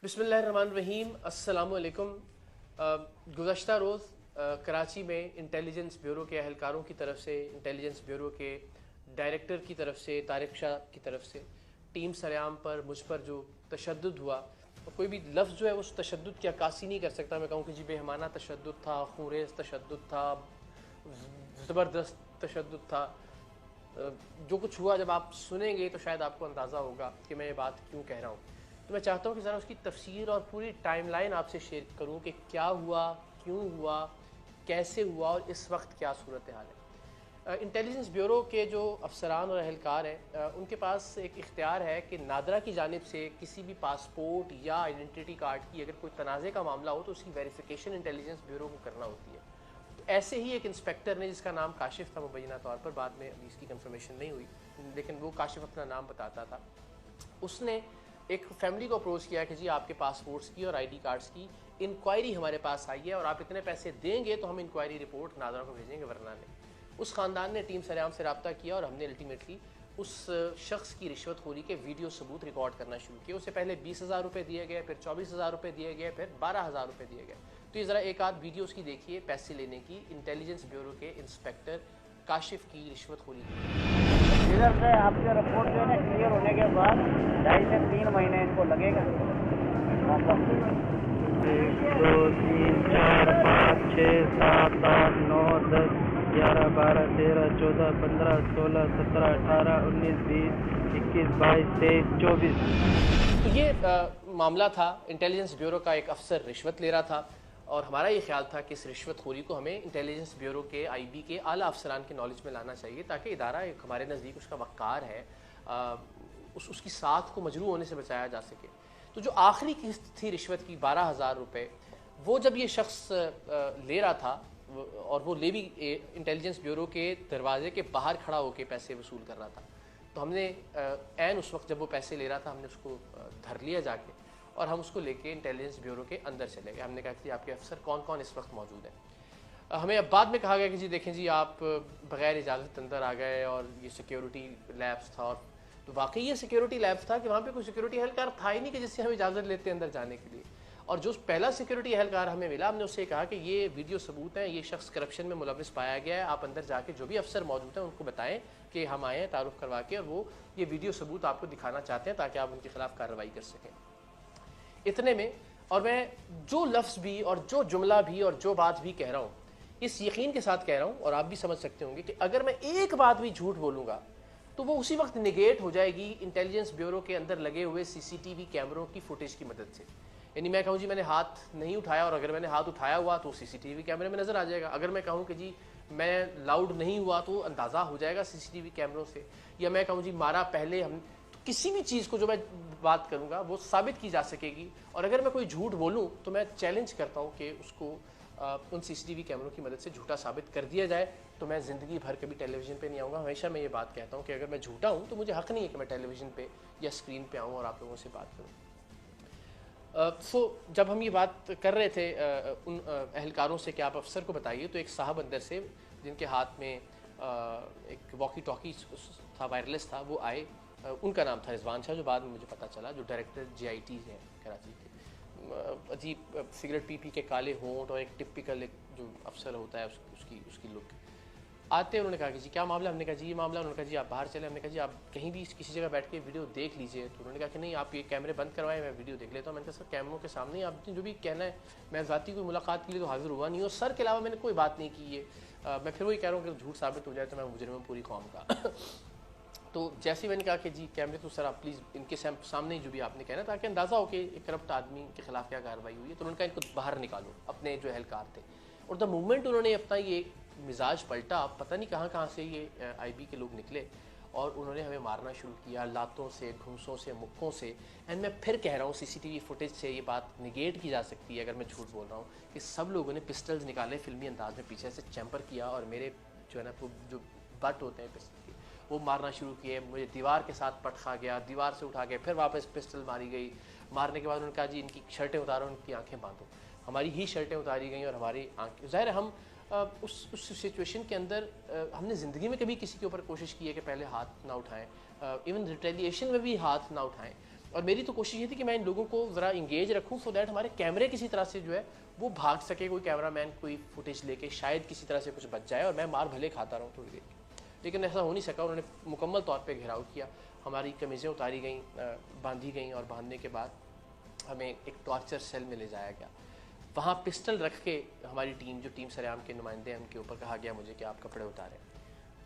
बिस्मिल्लाहिर्रहमानिर्रहीम, अस्सलाम वालेकुम। गुज़श्ता रोज़ कराची में इंटेलिजेंस ब्यूरो के अहलकारों की तरफ से, इंटेलिजेंस ब्यूरो के डायरेक्टर की तरफ से, तारिक शाह की तरफ से टीम सरेआम पर मुझ पर जो तशद्दुद हुआ, और कोई भी लफ्ज़ जो है उस तशद्दुद की अक्कासी नहीं कर सकता। मैं कहूँ कि जी बेहमाना तशद्दुद था, खूरेज़ तशद्दुद था, ज़बरदस्त तशद्दुद था। जो कुछ हुआ जब आप सुनेंगे तो शायद आपको अंदाज़ा होगा कि मैं ये बात क्यों कह रहा हूँ। तो मैं चाहता हूँ कि ज़रा उसकी तफसीर और पूरी टाइमलाइन आपसे शेयर करूँ कि क्या हुआ, क्यों हुआ, कैसे हुआ और इस वक्त क्या सूरत हाल है। इंटेलिजेंस ब्यूरो के जो अफसरान और अहलकार हैं, उनके पास एक इख्तियार है कि नादरा की जानिब से किसी भी पासपोर्ट या आइडेंटिटी कार्ड की अगर कोई तनाज़े का मामला हो तो उसकी वेरिफिकेशन इंटेलिजेंस ब्यूरो को करना होती है। ऐसे ही एक इंस्पेक्टर ने, जिसका नाम काशिफ था मुबैना तौर पर, बाद में अभी इसकी कंफर्मेशन नहीं हुई, लेकिन वो काशिफ अपना नाम बताता था, उसने एक फैमिली को अप्रोच किया कि जी आपके पासपोर्ट्स की और आईडी कार्ड्स की इंक्वायरी हमारे पास आई है और आप इतने पैसे देंगे तो हम इंक्वायरी रिपोर्ट नादरा को भेजेंगे, वरना नहीं। उस ख़ानदान ने टीम सरेआम से रब्ता किया और हमने अल्टीमेटली उस शख्स की रिश्वतखोरी के वीडियो सबूत रिकॉर्ड करना शुरू किया। उससे पहले 20,000 रुपये दिए गए, फिर 24,000 रुपये दिए गए, फिर 12,000 रुपये दिए गए। तो ये ज़रा एक आध वीडियो उसकी देखिए, पैसे लेने की, इंटेलिजेंस ब्यूरो के इंस्पेक्टर काशिफ की रिश्वतखोरी की। इधर से आपकी रिपोर्ट जो है ना क्लियर होने के बाद 2.5 से 3 महीने इनको लगेगा। 1 2 3 4 5 6 7 8 9 10 11 12 13 14 15 16 17 18 19 20 21 22 23 24। तो ये मामला था, इंटेलिजेंस ब्यूरो का एक अफसर रिश्वत ले रहा था और हमारा ये ख्याल था कि इस रिश्वतखोरी को हमें इंटेलिजेंस ब्यूरो के आईबी के आला अफसरान के नॉलेज में लाना चाहिए, ताकि इदारा एक हमारे नज़दीक उसका वक़ार है, उसकी साख को मजरू होने से बचाया जा सके। तो जो आखिरी किस्त थी रिश्वत की 12,000 रुपये, वो जब ये शख्स ले रहा था और वो ले भी इंटेलिजेंस ब्यूरो के दरवाजे के बाहर खड़ा होकर पैसे वसूल कर रहा था, तो हमने ऐन उस वक्त जब वो पैसे ले रहा था हमने उसको धर लिया जाके और हम उसको लेके इंटेलिजेंस ब्यूरो के अंदर चले गए। हमने कहा कि आपके अफसर कौन कौन इस वक्त मौजूद है। हमें अब बाद में कहा गया कि जी देखें जी आप बग़ैर इजाज़त अंदर आ गए और ये सिक्योरिटी लैब्स था, और तो वाकई ये सिक्योरिटी लैब्स था कि वहाँ पे कोई सिक्योरिटी एहलकार था ही नहीं कि जिससे हम इजाज़त लेते अंदर जाने के लिए। और जो पहला सिक्योरिटी एहलकार हमें मिला, हमने उससे कहा कि ये वीडियो सबूत हैं, ये शख्स करप्शन में मुलविस पाया गया है, आप अंदर जाके जो भी अफसर मौजूद हैं उनको बताएं कि हम आए हैं तारुफ करवा के और वो ये वीडियो सबूत आपको दिखाना चाहते हैं ताकि आप उनके खिलाफ कार्रवाई कर सकें। इतने में, और मैं जो लफ्ज़ भी और जो जुमला भी और जो बात भी कह रहा हूँ इस यकीन के साथ कह रहा हूँ, और आप भी समझ सकते होंगे कि अगर मैं एक बात भी झूठ बोलूँगा तो वो उसी वक्त निगेट हो जाएगी इंटेलिजेंस ब्यूरो के अंदर लगे हुए सीसीटीवी कैमरों की फुटेज की मदद से। यानी मैं कहूँ जी मैंने हाथ नहीं उठाया और अगर मैंने हाथ उठाया हुआ तो सीसीटीवी कैमरे में नज़र आ जाएगा। अगर मैं कहूँ कि जी मैं लाउड नहीं हुआ तो अंदाज़ा हो जाएगा सीसीटीवी कैमरों से। या मैं कहूँ जी मारा पहले हम, तो किसी भी चीज़ को जो मैं बात करूँगा वो साबित की जा सकेगी। और अगर मैं कोई झूठ बोलूँ तो मैं चैलेंज करता हूँ कि उसको उन सीसीटीवी कैमरों की मदद से झूठा साबित कर दिया जाए, तो मैं ज़िंदगी भर कभी टेलीविज़न पे नहीं आऊँगा। हमेशा मैं ये बात कहता हूँ कि अगर मैं झूठा हूँ तो मुझे हक़ नहीं है कि मैं टेलीविज़न पे या स्क्रीन पे आऊँ और आप लोगों से बात करूँ। जब हम ये बात कर रहे थे उन अहलकारों से कि आप अफसर को बताइए, तो एक साहब अंदर से जिनके हाथ में एक वॉकी टॉकी था, वायरलेस था, वो आए। उनका नाम था रिजवान शाह, जो बाद में मुझे पता चला जो डायरेक्टर GIT हैं कराची के। अजीब सिगरेट पी के काले होंठ और एक टिपिकल एक जो अफसर होता है उसकी लुक। आते उन्होंने कहा कि जी क्या मामला। हमने कहा जी ये मामला। उन्होंने कहा जी आप बाहर चले। हमने कहा जी आप कहीं भी किसी जगह बैठ के वीडियो देख लीजिए। तो उन्होंने कहा कि नहीं आप ये कैमरे बंद करवाएं, मैं वीडियो देख लेता हूँ। मैंने कहा सर कैमरों के सामने आपने जो भी कहना है, मैं ज़ाती कोई मुलाकात के लिए तो हाजिर हुआ नहीं हूँ, सर के अलावा मैंने कोई बात नहीं की है। मैं फिर वही कह रहा हूँ कि झूठ साबित हो जाए तो मैं मुजरिम हूं पूरी कौम का। तो जैसे ही मैंने कहा कि जी कैमरे तो सर आप प्लीज़ इनके सामने ही जो भी आपने कहना, ताकि अंदाज़ा हो कि एक करप्ट आदमी के खिलाफ क्या कार्रवाई हुई है। तो उन्होंने कहा इनको बाहर निकालो, अपने जो एहलकार थे। और द मूवमेंट उन्होंने अपना ये मिजाज पलटा, पता नहीं कहाँ से ये IB के लोग निकले और उन्होंने हमें मारना शुरू किया, लातों से, घूंसों से, मुक्कों से। एंड मैं फिर कह रहा हूँ CCTV फुटेज से ये बात निगेट की जा सकती है अगर मैं झूठ बोल रहा हूँ कि सब लोगों ने पिस्टल्स निकाले, फिल्मी अंदाज में पीछे से चैम्पर किया और मेरे जो है ना जो बट होते हैं पिस्टल के, वो मारना शुरू किए। मुझे दीवार के साथ पटखा गया, दीवार से उठा के फिर वापस पिस्टल मारी गई। मारने के बाद उन्होंने कहा जी इनकी शर्टें उतारो, उनकी आंखें बांधो। हमारी ही शर्टें उतारी गई और हमारी आंखें, ज़ाहिर हम उस सिचुएशन के अंदर हमने ज़िंदगी में कभी किसी के ऊपर कोशिश की है कि पहले हाथ ना उठाएं, इवन रिटेलिएशन में भी हाथ ना उठाएं। और मेरी तो कोशिश ये थी कि मैं इन लोगों को ज़रा इंगेज रखूँ सो दैट हमारे कैमरे किसी तरह से जो है वो भाग सके, कोई कैमरामैन कोई फुटेज लेके शायद किसी तरह से कुछ बच जाए और मैं मार भले खाता रहूँ थोड़ी देर। लेकिन ऐसा हो नहीं सका, उन्होंने मुकम्मल तौर पे घेराव किया, हमारी कमीज़ें उतारी गई, बांधी गई और बांधने के बाद हमें एक टॉर्चर सेल में ले जाया गया। वहाँ पिस्टल रख के हमारी टीम, जो टीम सरेआम के नुमाइंदे हैं, उनके ऊपर कहा गया मुझे कि आप कपड़े उतारें।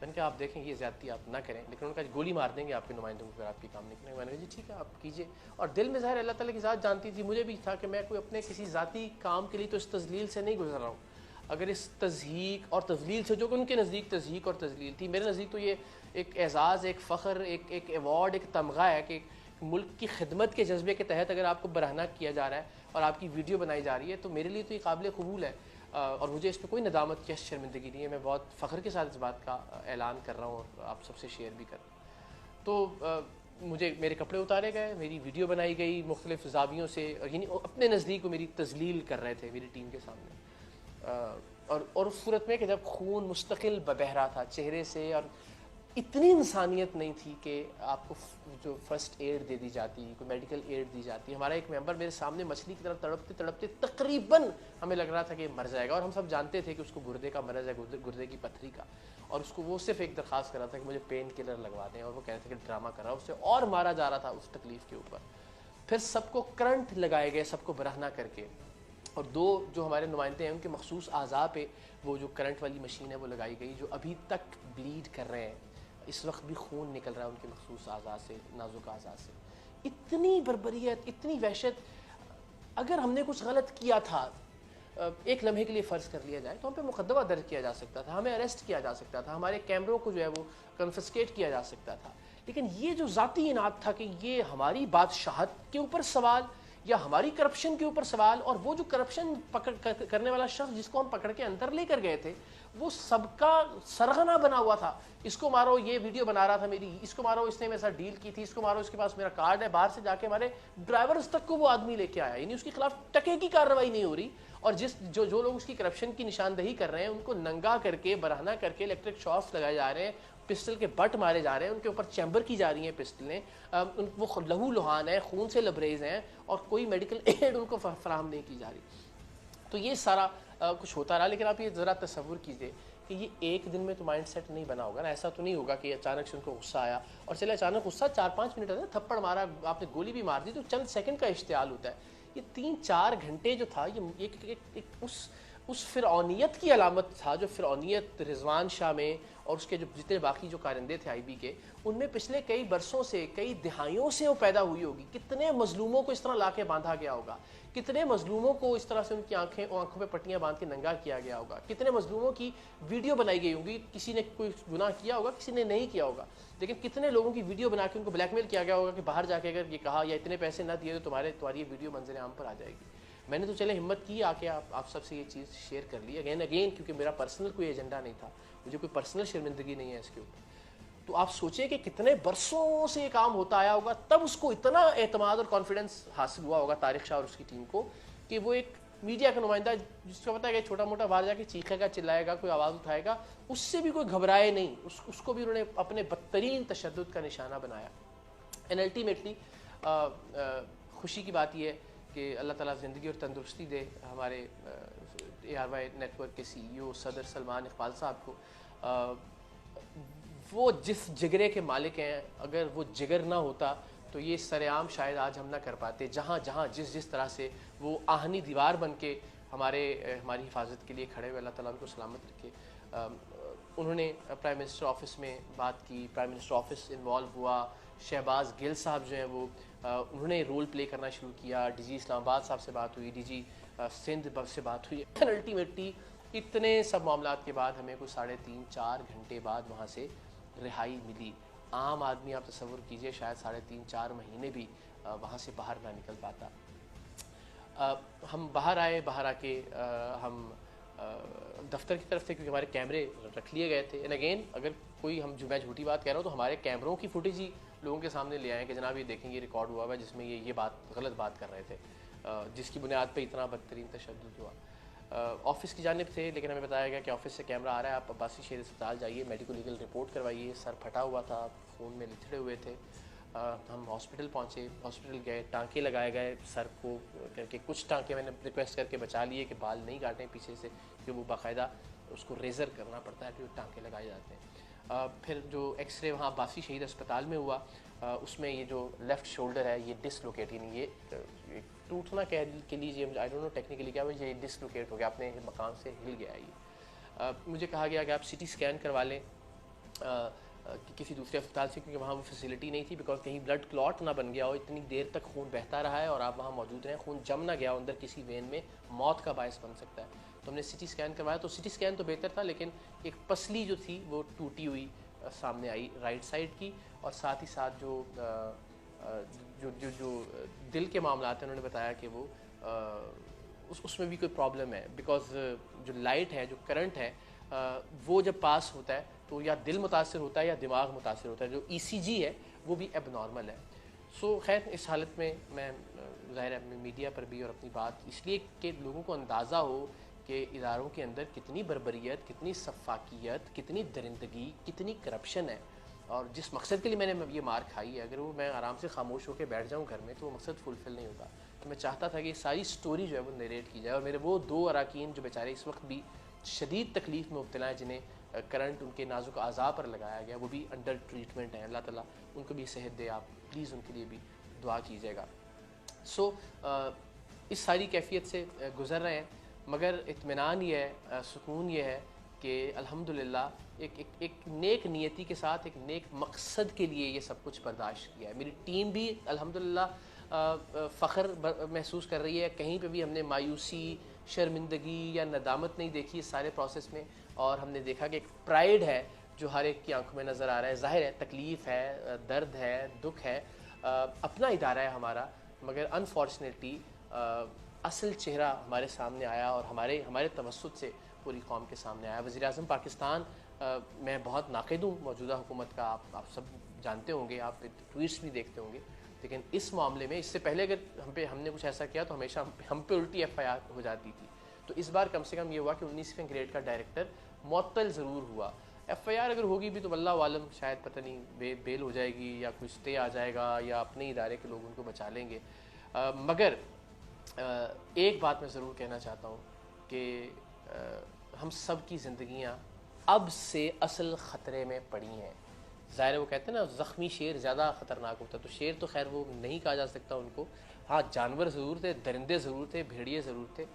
मैंने कहा आप देखें ये ज़्यादती आप ना करें, लेकिन उनका गोली मार देंगे आपके नुमाइंदों को अगर आपकी काम नहीं करेंगे। मैंने कहा जी ठीक है आप कीजिए। और दिल में ज़ाहिर अल्लाह ताला की ज़ात जानती थी, मुझे भी था कि मैं कोई अपने किसी ज़ाती काम के लिए तो इस तज़लील से नहीं गुजर रहा हूँ। अगर इस तज़हीक और तज़लील से, जो कि उनके नज़दीक तज़हीक और तज़लील थी, मेरे नज़दीक तो ये एक एज़ाज़, एक फ़ख्र, एक एवॉर्ड, एक तमगा है कि मुल्क की खिदमत के जज्बे के तहत अगर आपको बरहना किया जा रहा है और आपकी वीडियो बनाई जा रही है तो मेरे लिए तो ये काबिल कबूल है। और मुझे इस पर कोई नदामत या शर्मिंदगी नहीं है। मैं बहुत फ़ख्र के साथ इस बात का ऐलान कर रहा हूँ और आप सबसे शेयर भी कर रहा हूँ। तो मुझे मेरे कपड़े उतारे गए, मेरी वीडियो बनाई गई मुख्तलिफ़ ज़ावियों से, यानी अपने नज़दीक को मेरी तज़लील कर रहे थे मेरी टीम के सामने। और उस सूरत में कि जब खून मुस्तकिल बह रहा था चेहरे से और इतनी इंसानियत नहीं थी कि आपको जो फर्स्ट एड दे दी जाती, कोई मेडिकल एड दी जाती। हमारा एक मेंबर मेरे सामने मछली की तरह तड़पते तड़पते तकरीबन हमें लग रहा था कि मर जाएगा, और हम सब जानते थे कि उसको गुर्दे का मरज़ है, गुर्दे की पथरी का, और उसको वो सिर्फ एक दरख्वास्त कर रहा था कि मुझे पेन किलर लगवा दें, और वो कह रहे थे कि ड्रामा कर रहा है, उससे और मारा जा रहा था उस तकलीफ़ के ऊपर। फिर सबको करंट लगाए गए, सबको बरहना करके, और दो जो हमारे नुमाइंदे हैं उनके मखसूस आज़ा पे वो जो करंट वाली मशीन है वो लगाई गई, जो अभी तक ब्लीड कर रहे हैं, इस वक्त भी खून निकल रहा है उनके मखसूस आज़ा से, नाजुक आज़ा से। इतनी बर्बरियत, इतनी वहशत। अगर हमने कुछ गलत किया था, एक लम्हे के लिए फ़र्ज़ कर लिया जाए, तो हम पे मुकदमा दर्ज किया जा सकता था, हमें अरेस्ट किया जा सकता था, हमारे कैमरों को जो है वो कन्फिस्केट किया जा सकता था। लेकिन ये जो ज़ाती इनाद था कि ये हमारी बादशाहत के ऊपर सवाल या हमारी करप्शन के ऊपर सवाल, और वो जो करप्शन करने वाला शख्स जिसको हम पकड़ के अंदर लेकर गए थे वो सबका सरगना बना हुआ था। इसको मारो, ये वीडियो बना रहा था मेरी, इसको मारो, इसने मेरे साथ डील की थी, इसको मारो, इसके पास मेरा कार्ड है। बाहर से जाके हमारे ड्राइवर्स तक को वो आदमी लेके आया, यानी उसके खिलाफ टके की कार्रवाई नहीं हो रही। और जो लोग उसकी करप्शन की निशानदही कर रहे हैं उनको नंगा करके, बरहना करके, इलेक्ट्रिक शॉक्स लगाए जा रहे हैं, पिस्टल के बट मारे जा रहे हैं, उनके ऊपर चैम्बर की जा रही हैं पिस्टलें, वो लहू लुहान है, खून से लबरेज हैं, और कोई मेडिकल एड उनको फराहम नहीं की जा रही। तो ये सारा कुछ होता रहा। लेकिन आप ये ज़रा तसव्वुर कीजिए कि ये एक दिन में तो माइंड सेट नहीं बना होगा ना। ऐसा तो नहीं होगा कि अचानक से उनको गुस्सा आया और चले अचानक गुस्सा 4-5 मिनट है, थप्पड़ मारा, आपने गोली भी मार दी, तो चंद सेकंड का इश्तियाल होता है। ये 3-4 घंटे जो था, ये एक उस फ़िरौनियत की अलामत था, जो फ़िरौनियत रिजवान शाह में और उसके जो जितने बाकी जो कारिंदे थे आईबी के, उनमें पिछले कई बरसों से, कई दिहाइयों से वो पैदा हुई होगी। कितने मजलूमों को इस तरह ला के बांधा गया होगा, कितने मजलूमों को इस तरह से उनकी आंखों पे पट्टियां बांध के नंगा किया गया होगा, कितने मजलूमों की वीडियो बनाई गई होगी। किसी ने कोई गुनाह किया होगा, किसी ने नहीं किया होगा, लेकिन कितने लोगों की वीडियो बना के उनको ब्लैकमेल किया गया होगा कि बाहर जाके अगर ये कहा या इतने पैसे ना दिए तो तुम्हारी वीडियो मंजर आम पर आ जाएगी। मैंने तो चले हिम्मत की आके आप सबसे ये चीज़ शेयर कर ली अगेन, क्योंकि मेरा पर्सनल कोई एजेंडा नहीं था, मुझे कोई पर्सनल शर्मिंदगी नहीं है इसके ऊपर। तो आप सोचिए कि कितने बरसों से ये काम होता आया होगा, तब उसको इतना एतमाद और कॉन्फिडेंस हासिल हुआ होगा तारिक शाह और उसकी टीम को, कि वो एक मीडिया का नुमाइंदा जिसको पता है कि छोटा मोटा बाहर जाके चीखेगा, चिल्लाएगा, कोई आवाज़ उठाएगा, उससे भी कोई घबराए नहीं, उसको भी उन्होंने अपने बदतरीन तशद्दुद का निशाना बनाया। एंड अल्टीमेटली खुशी की बात यह है कि अल्लाह ताला ज़िंदगी और तंदुरुस्ती दे हमारे ARY नेटवर्क के CEO सदर सलमान इकबाल साहब को। वो जिस जिगरे के मालिक हैं, अगर वो जिगर ना होता तो ये सरेआम शायद आज हम ना कर पाते। जहाँ जहाँ जिस तरह से वो आहनी दीवार बन के हमारी हिफाजत के लिए खड़े हुए, अल्लाह ताला उनको सलामत रखे। उन्होंने प्राइम मिनिस्टर ऑफिस में बात की, प्राइम मिनिस्टर ऑफिस इन्वॉल्व हुआ, शहबाज गिल साहब जो हैं वो उन्होंने रोल प्ले करना शुरू किया, DG इस्लामाबाद साहब से बात हुई, DG सिंध से बात हुई। अल्टीमेटली इतने सब मामलात के बाद हमें कुछ 3.5-4 घंटे बाद वहाँ से रिहाई मिली। आम आदमी आप तसव्वुर कीजिए शायद 3.5-4 महीने भी वहाँ से बाहर ना निकल पाता। हम बाहर आए, बाहर आके हम दफ्तर की तरफ थे क्योंकि हमारे कैमरे रख लिए गए थे। एंड अगेन अगर कोई मैं झूठी बात कह रहा हूँ तो हमारे कैमरों की फुटेज ही लोगों के सामने ले आए कि जनाब ये देखें ये रिकॉर्ड हुआ हुआ है जिसमें ये गलत बात कर रहे थे, जिसकी बुनियाद पे इतना बदतरीन तशद्दुद हुआ। ऑफिस की जानिब थे, लेकिन हमें बताया गया कि ऑफिस से कैमरा आ रहा है, आप अब्बासी शेर अस्पताल जाइए, मेडिको लीगल रिपोर्ट करवाइए। सर फटा हुआ था, खून में लिथड़े हुए थे। हम हॉस्पिटल पहुँचे, हॉस्पिटल गए, टाँके लगाए गए सर को करके, कुछ टाँके मैंने रिक्वेस्ट करके बचा लिए कि बाल नहीं काटें पीछे से, कि वो बाकायदा उसको रेज़र करना पड़ता है, फिर टाँके लगाए जाते हैं। फिर जो एक्सरे वहाँ बासी शहीद अस्पताल में हुआ, उसमें ये जो लेफ़्ट शोल्डर है ये डिसलोकेट, यानी ये टूटना कह के लीजिए, आई डोंट नो टेक्निकली क्या, ये डिसलोकेट हो गया, अपने मकान से हिल गया ये। मुझे कहा गया कि आप CT स्कैन करवा लें किसी दूसरे अस्पताल से, क्योंकि वहाँ वो फैसिलिटी नहीं थी, बिकॉज कहीं ब्लड क्लॉट ना बन गया हो, इतनी देर तक खून बहता रहा है और आप वहाँ मौजूद रहें, खून जम ना गया हो अंदर किसी वेन में, मौत का बायस बन सकता है। तो हमने CT स्कैन करवाया, तो CT स्कैन तो बेहतर था, लेकिन एक पसली जो थी वो टूटी हुई सामने आई राइट साइड की, और साथ ही साथ जो जो जो जो दिल के मामला हैं, उन्होंने बताया कि वो उसमें भी कोई प्रॉब्लम है, बिकॉज जो लाइट है, जो करंट है, वो जब पास होता है तो या दिल मुतासर होता है या दिमाग मुतासर होता है, जो ECG है वो भी एबनॉर्मल है। सो खैर इस हालत में मैं ज़ाहिर है मीडिया पर भी और अपनी बात इसलिए कि लोगों को अंदाज़ा हो कि इदारों के अंदर कितनी बर्बरियत, कितनी सफाकियत, कितनी दरिंदगी, कितनी करप्शन है, और जिस मकसद के लिए मैंने ये मार खाई है, अगर वो मैं आराम से खामोश होकर बैठ जाऊँ घर में तो वो मकसद फुलफ़िल नहीं होगा। तो मैं चाहता था कि सारी स्टोरी जो है वो नरेट की जाए, और मेरे वो 2 अरकान जो बेचारे इस वक्त भी शदीद तकलीफ़ में मुब्तला हैं, जिन्हें करंट उनके नाजुक अज़ा पर लगाया गया, वो भी अंडर ट्रीटमेंट है, अल्लाह ताला उनको भी सेहत दे, आप प्लीज़ उनके लिए भी दुआ कीजिएगा। सो इस सारी कैफियत से गुज़र रहे हैं, मगर इत्मीनान ये है, सुकून ये है कि अल्हम्दुलिल्लाह एक नेक नियति के साथ, एक नेक मकसद के लिए ये सब कुछ बर्दाश्त किया है। मेरी टीम भी अल्हम्दुलिल्लाह फ़ख्र महसूस कर रही है, कहीं पे भी हमने मायूसी, शर्मिंदगी या नदामत नहीं देखी इस सारे प्रोसेस में, और हमने देखा कि एक प्राइड है जो हर एक की आंखों में नज़र आ रहा है। ज़ाहिर है तकलीफ़ है, दर्द है, दुख है, अपना इदारा है हमारा, मगर अनफॉर्चुनेटली असल चेहरा हमारे सामने आया, और हमारे तवस्सुत से पूरी कौम के सामने आया। वज़ीर-ए-आज़म पाकिस्तान, मैं बहुत नाक़िद हूँ मौजूदा हुकूमत का, आप सब जानते होंगे, आप ट्वीट्स भी देखते होंगे, लेकिन इस मामले में इससे पहले अगर हमने कुछ ऐसा किया तो हमेशा हम पे उल्टी FIR हो जाती थी। तो इस बार कम से कम ये हुआ कि 19वें ग्रेड का डायरेक्टर मुअत्तल ज़रूर हुआ। FIR अगर होगी भी तो वल्लाह आलम, शायद पता नहीं बेल हो जाएगी या कुछ स्टे आ जाएगा या अपने इदारे के लोग उनको बचा लेंगे। मगर एक बात मैं ज़रूर कहना चाहता हूँ कि हम सब की ज़िंदगियाँ अब से असल ख़तरे में पड़ी हैं। ज़ाहिर है वो कहते हैं ना, ज़ख्मी शेर ज़्यादा ख़तरनाक होता है, तो शेर तो खैर वो नहीं कहा जा सकता उनको, हाँ जानवर ज़रूर थे, दरिंदे ज़रूर थे, भेड़िए ज़रूर थे,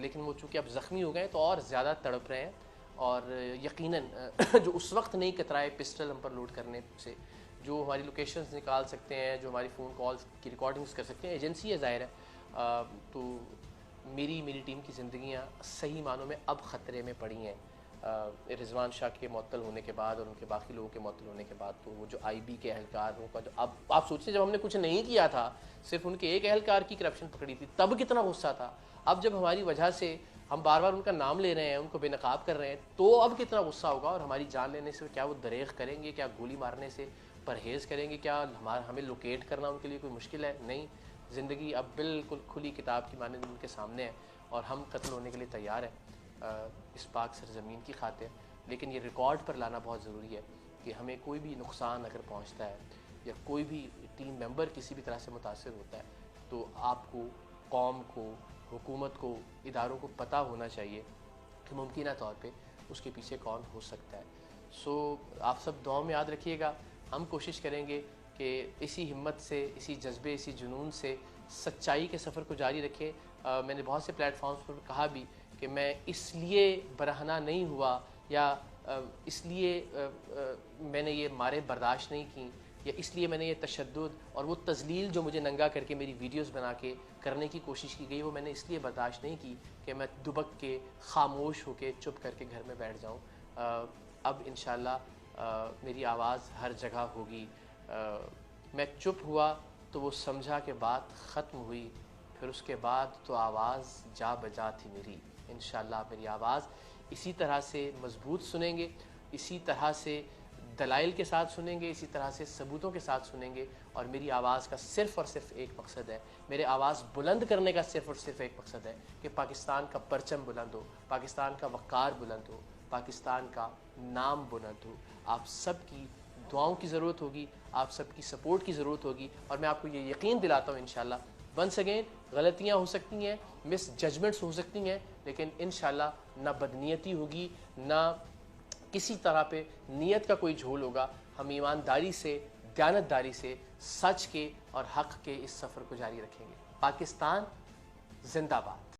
लेकिन वो चूँकि अब ज़ख्मी हो गए तो और ज़्यादा तड़प रहे हैं। और यकीनन जो उस वक्त नहीं कतराए पिस्टल हम पर लोड करने से, जो हमारी लोकेशंस निकाल सकते हैं, जो हमारी फ़ोन कॉल्स की रिकॉर्डिंग्स कर सकते हैं, एजेंसी है ज़ाहिर है, तो मेरी टीम की ज़िंदगियाँ सही मानों में अब ख़तरे में पड़ी हैं। रिजवान शाह के मुअत्तल होने के बाद और उनके बाकी लोगों के मुअत्तल होने के बाद, तो वो जो IB के एहलकारों का, जो अब आप सोचिए जब हमने कुछ नहीं किया था, सिर्फ उनके एक एहलकार की करप्शन पकड़ी थी, तब कितना गुस्सा था। अब जब हमारी वजह से हम बार बार उनका नाम ले रहे हैं, उनको बेनकाब कर रहे हैं, तो अब कितना गुस्सा होगा। और हमारी जान लेने से क्या वो दरेग करेंगे? क्या गोली मारने से परहेज़ करेंगे? क्या हमें लोकेट करना उनके लिए कोई मुश्किल है? नहीं, ज़िंदगी अब बिल्कुल खुली किताब की मानंद उनके सामने है, और हम कत्ल होने के लिए तैयार हैं इस पाक सरज़मीन की खातिर। लेकिन ये रिकॉर्ड पर लाना बहुत ज़रूरी है कि हमें कोई भी नुकसान अगर पहुंचता है या कोई भी टीम मेंबर किसी भी तरह से मुतासिर होता है, तो आपको, कौम को, हुकूमत को, इदारों को पता होना चाहिए कि मुमकिन तौर पे उसके पीछे कौन हो सकता है। सो आप सब दुआ में याद रखिएगा। हम कोशिश करेंगे कि इसी हिम्मत से, इसी जज्बे, इसी जुनून से सच्चाई के सफ़र को जारी रखें। मैंने बहुत से प्लेटफॉर्म्स पर कहा भी कि मैं इसलिए बरहना नहीं हुआ या इसलिए मैंने ये मारे बर्दाश्त नहीं की, या इसलिए मैंने ये तशद्दुद और वो तज़लील जो मुझे नंगा करके मेरी वीडियोस बना के करने की कोशिश की गई, वो मैंने इसलिए बर्दाश्त नहीं की कि मैं दुबक के, खामोश होके, चुप करके घर में बैठ जाऊँ। अब इंशाअल्लाह मेरी आवाज़ हर जगह होगी। मैं चुप हुआ तो वो समझा कि बात ख़त्म हुई, फिर उसके बाद तो आवाज़ जा बजा थी मेरी। इंशाअल्लाह मेरी आवाज़ इसी तरह से मजबूत सुनेंगे, इसी तरह से दलाइल के साथ सुनेंगे, इसी तरह से सबूतों के साथ सुनेंगे। और मेरी आवाज़ का सिर्फ़ और सिर्फ एक मकसद है, मेरे आवाज़ बुलंद करने का सिर्फ़ और सिर्फ एक मकसद है कि पाकिस्तान का परचम बुलंद हो, पाकिस्तान का वक़ार बुलंद हो, पाकिस्तान का नाम बुलंद हो। आप सब की दुआओं की ज़रूरत होगी, आप सबकी सपोर्ट की ज़रूरत होगी। और मैं आपको ये यकीन दिलाता हूँ इंशाल्लाह, वंस अगेन गलतियाँ हो सकती हैं, मिस जजमेंट्स हो सकती हैं, लेकिन इंशाल्लाह ना बदनीयती होगी, ना किसी तरह पे नीयत का कोई झोल होगा। हम ईमानदारी से, दयानतदारी से, सच के और हक़ के इस सफ़र को जारी रखेंगे। पाकिस्तान जिंदाबाद।